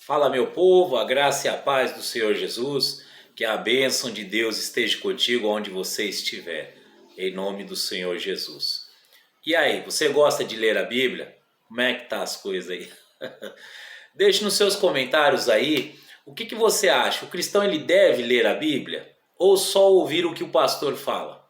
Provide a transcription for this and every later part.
Fala, meu povo, a graça e a paz do Senhor Jesus, que a bênção de Deus esteja contigo onde você estiver, em nome do Senhor Jesus. E aí, você gosta de ler a Bíblia? Como é que tá as coisas aí? Deixe nos seus comentários aí o que você acha. O cristão ele deve ler a Bíblia ou só ouvir o que o pastor fala?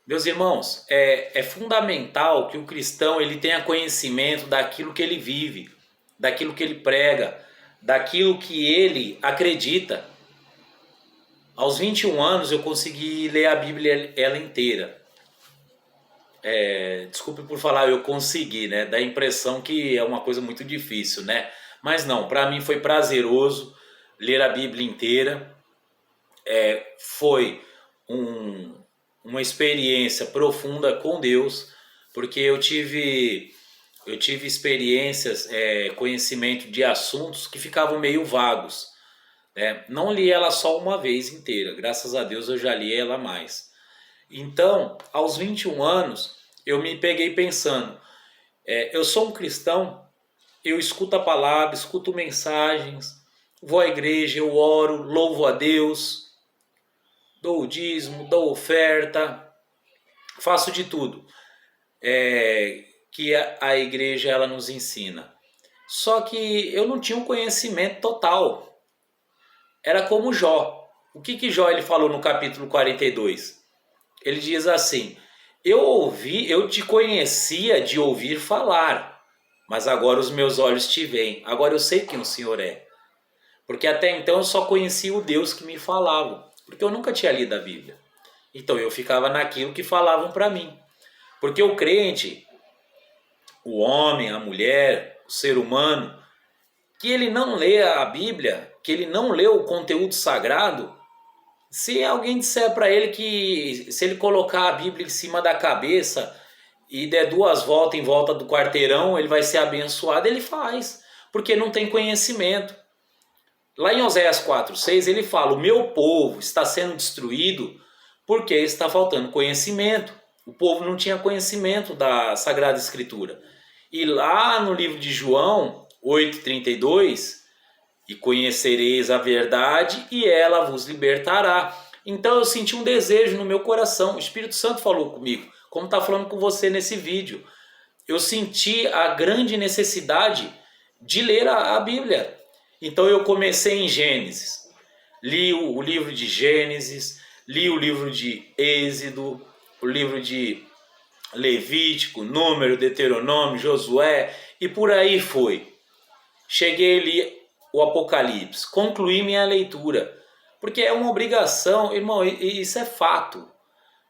Meus irmãos, é fundamental que o cristão ele tenha conhecimento daquilo que ele vive, daquilo que ele prega, daquilo que ele acredita. Aos 21 anos eu consegui ler a Bíblia ela inteira. Desculpe por falar eu consegui, né? Dá a impressão que é uma coisa muito difícil, né? Mas não, para mim foi prazeroso ler a Bíblia inteira. Foi uma experiência profunda com Deus, porque eu tive experiências, conhecimento de assuntos que ficavam meio vagos, né? Não li ela só uma vez inteira, graças a Deus eu já li ela mais. Então, aos 21 anos, eu me peguei pensando, eu sou um cristão, eu escuto a palavra, escuto mensagens, vou à igreja, eu oro, louvo a Deus, dou o dízimo, dou oferta, faço de tudo que a igreja ela nos ensina. Só que eu não tinha um conhecimento total. Era como Jó. O que Jó ele falou no capítulo 42? Ele diz assim: eu te conhecia de ouvir falar, mas agora os meus olhos te veem. Agora eu sei quem o Senhor é. Porque até então eu só conhecia o Deus que me falava, porque eu nunca tinha lido a Bíblia. Então eu ficava naquilo que falavam para mim. Porque o crente, o homem, a mulher, o ser humano, que ele não lê a Bíblia, que ele não lê o conteúdo sagrado, se alguém disser para ele que se ele colocar a Bíblia em cima da cabeça e der 2 voltas em volta do quarteirão, ele vai ser abençoado, ele faz, porque não tem conhecimento. Lá em Oséias 4:6 ele fala: o meu povo está sendo destruído porque está faltando conhecimento. O povo não tinha conhecimento da Sagrada Escritura. E lá no livro de João 8:32, e conhecereis a verdade e ela vos libertará. Então eu senti um desejo no meu coração, o Espírito Santo falou comigo, como está falando com você nesse vídeo. Eu senti a grande necessidade de ler a Bíblia. Então eu comecei em Gênesis, li o livro de Gênesis, li o livro de Êxodo, o livro de Levítico, Número, Deuteronômio, Josué e por aí foi. Cheguei ali o Apocalipse, concluí minha leitura, porque é uma obrigação, irmão, isso é fato.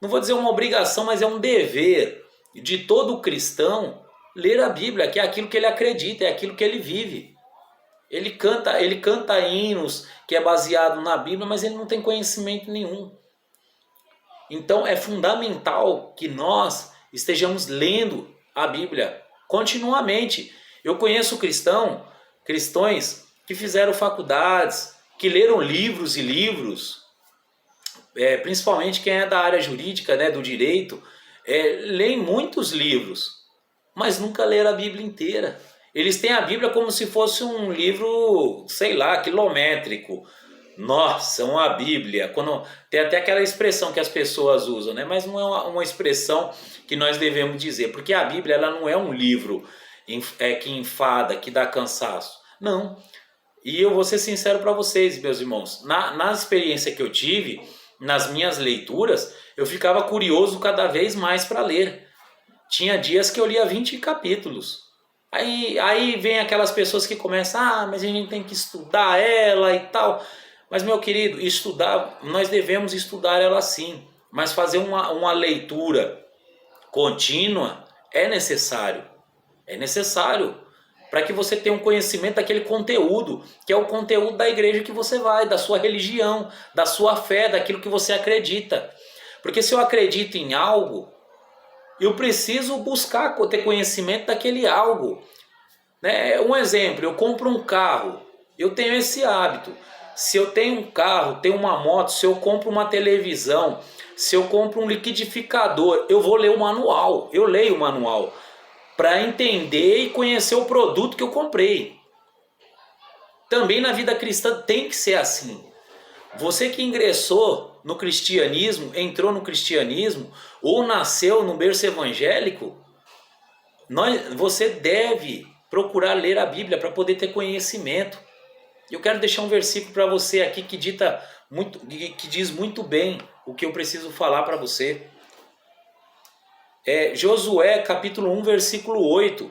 Não vou dizer uma obrigação, mas é um dever de todo cristão ler a Bíblia, que é aquilo que ele acredita, é aquilo que ele vive. Ele canta hinos que é baseado na Bíblia, mas ele não tem conhecimento nenhum. Então é fundamental que nós estejamos lendo a Bíblia continuamente. Eu conheço cristãos que fizeram faculdades, que leram livros e livros, principalmente quem é da área jurídica, né, do direito, leem muitos livros, mas nunca leram a Bíblia inteira. Eles têm a Bíblia como se fosse um livro, sei lá, quilométrico. Nossa, uma Bíblia. Tem até aquela expressão que as pessoas usam, né? Mas não é uma expressão que nós devemos dizer, porque a Bíblia ela não é um livro que enfada, que dá cansaço. Não. E eu vou ser sincero para vocês, meus irmãos. Na experiência que eu tive, nas minhas leituras, eu ficava curioso cada vez mais para ler. Tinha dias que eu lia 20 capítulos. Aí vem aquelas pessoas que começam, mas a gente tem que estudar ela e tal. Mas, meu querido, estudar, nós devemos estudar ela sim. Mas fazer uma leitura contínua é necessário. É necessário para que você tenha um conhecimento daquele conteúdo, que é o conteúdo da igreja que você vai, da sua religião, da sua fé, daquilo que você acredita. Porque se eu acredito em algo, eu preciso buscar ter conhecimento daquele algo. Né? Um exemplo, eu compro um carro, eu tenho esse hábito. Se eu tenho um carro, tenho uma moto, se eu compro uma televisão, se eu compro um liquidificador, eu vou ler o manual, eu leio o manual. para entender e conhecer o produto que eu comprei. Também na vida cristã tem que ser assim. Você que ingressou no cristianismo, entrou no cristianismo, ou nasceu no berço evangélico, você deve procurar ler a Bíblia para poder ter conhecimento. Eu quero deixar um versículo para você aqui que diz muito bem o que eu preciso falar para você. Josué capítulo 1, versículo 8.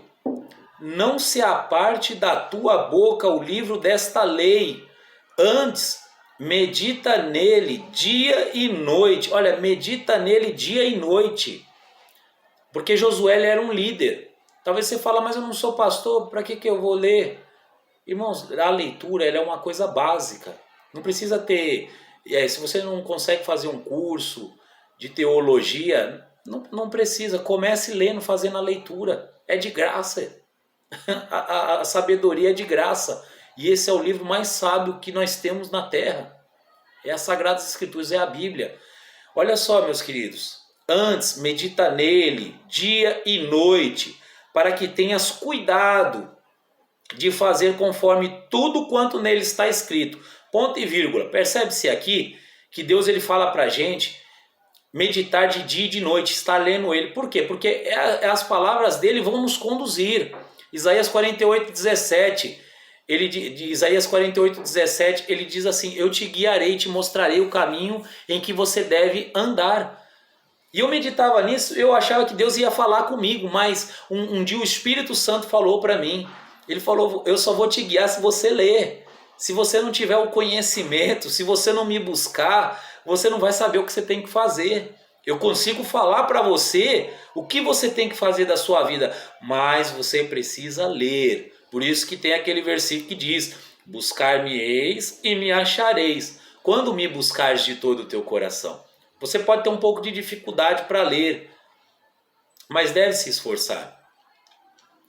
Não se aparte da tua boca o livro desta lei, antes medita nele dia e noite. Olha, medita nele dia e noite. Porque Josué ele era um líder. Talvez você fale, mas eu não sou pastor, para que eu vou ler? Irmãos, a leitura ela é uma coisa básica. Não precisa ter... se você não consegue fazer um curso de teologia, não precisa. Comece lendo, fazendo a leitura. É de graça. A sabedoria é de graça. E esse é o livro mais sábio que nós temos na terra. É as Sagradas Escrituras, é a Bíblia. Olha só, meus queridos. Antes, medita nele dia e noite, para que tenhas cuidado de fazer conforme tudo quanto nele está escrito. Ponto e vírgula. Percebe-se aqui que Deus ele fala para a gente meditar de dia e de noite, estar lendo ele. Por quê? Porque as palavras dele vão nos conduzir. Isaías 48:17, Isaías 48:17, ele diz assim: eu te guiarei, te mostrarei o caminho em que você deve andar. E eu meditava nisso, eu achava que Deus ia falar comigo, mas um dia o Espírito Santo falou para mim. Ele falou, eu só vou te guiar se você ler. Se você não tiver o conhecimento, se você não me buscar, você não vai saber o que você tem que fazer. Eu consigo falar para você o que você tem que fazer da sua vida, mas você precisa ler. Por isso que tem aquele versículo que diz: buscar-me-eis e me achareis, quando me buscares de todo o teu coração. Você pode ter um pouco de dificuldade para ler, mas deve se esforçar.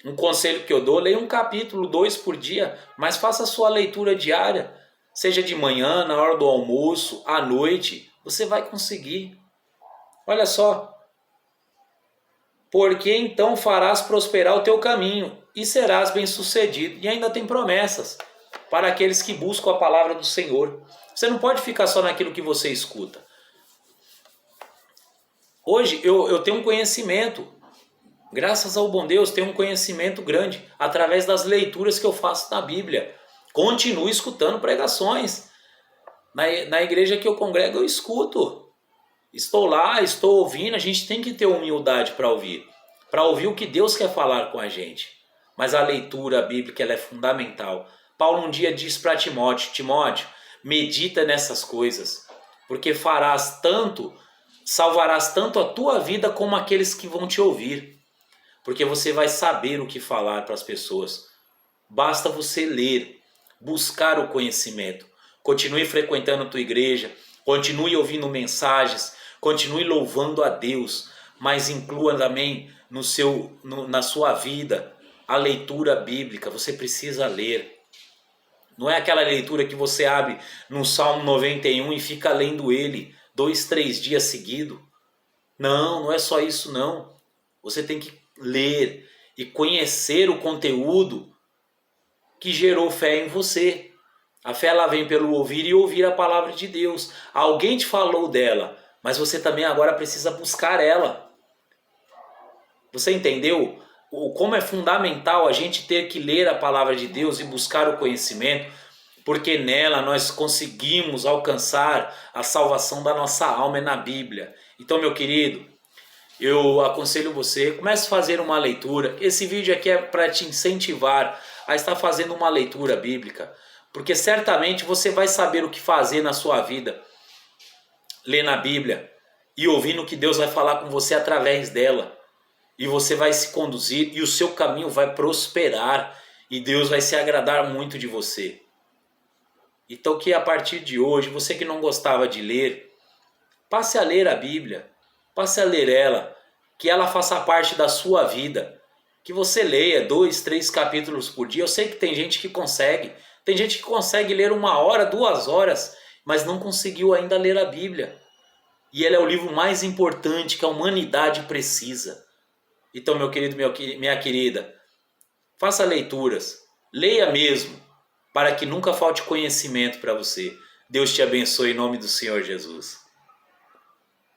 Um conselho que eu dou: leia um capítulo, 2 por dia, mas faça a sua leitura diária, seja de manhã, na hora do almoço, à noite, você vai conseguir. Olha só. Porque então farás prosperar o teu caminho e serás bem-sucedido. E ainda tem promessas para aqueles que buscam a palavra do Senhor. Você não pode ficar só naquilo que você escuta. Hoje eu tenho um conhecimento, graças ao bom Deus, tenho um conhecimento grande através das leituras que eu faço na Bíblia. Continuo escutando pregações. Na igreja que eu congrego, eu escuto. Estou lá, estou ouvindo. A gente tem que ter humildade para ouvir o que Deus quer falar com a gente. Mas a leitura bíblica ela é fundamental. Paulo um dia diz para Timóteo, medita nessas coisas, porque salvarás tanto a tua vida como aqueles que vão te ouvir, porque você vai saber o que falar para as pessoas. Basta você ler, buscar o conhecimento. Continue frequentando a tua igreja, continue ouvindo mensagens, continue louvando a Deus, mas inclua também na sua vida a leitura bíblica. Você precisa ler. Não é aquela leitura que você abre no Salmo 91 e fica lendo ele 2, 3 dias seguidos. Não é só isso não. Você tem que ler e conhecer o conteúdo que gerou fé em você. A fé ela vem pelo ouvir e ouvir a palavra de Deus. Alguém te falou dela, mas você também agora precisa buscar ela. Você entendeu como é fundamental a gente ter que ler a palavra de Deus e buscar o conhecimento? Porque nela nós conseguimos alcançar a salvação da nossa alma, é na Bíblia. Então, meu querido, eu aconselho você, comece a fazer uma leitura. Esse vídeo aqui é para te incentivar a estar fazendo uma leitura bíblica, porque certamente você vai saber o que fazer na sua vida, lendo a Bíblia e ouvindo o que Deus vai falar com você através dela. E você vai se conduzir e o seu caminho vai prosperar e Deus vai se agradar muito de você. Então que a partir de hoje, você que não gostava de ler, passe a ler a Bíblia, passe a ler ela, que ela faça parte da sua vida, que você leia 2, 3 capítulos por dia. Eu sei que tem gente que consegue ler 1 hora, 2 horas, mas não conseguiu ainda ler a Bíblia. E ela é o livro mais importante que a humanidade precisa. Então, meu querido, minha querida, faça leituras, leia mesmo, para que nunca falte conhecimento para você. Deus te abençoe em nome do Senhor Jesus.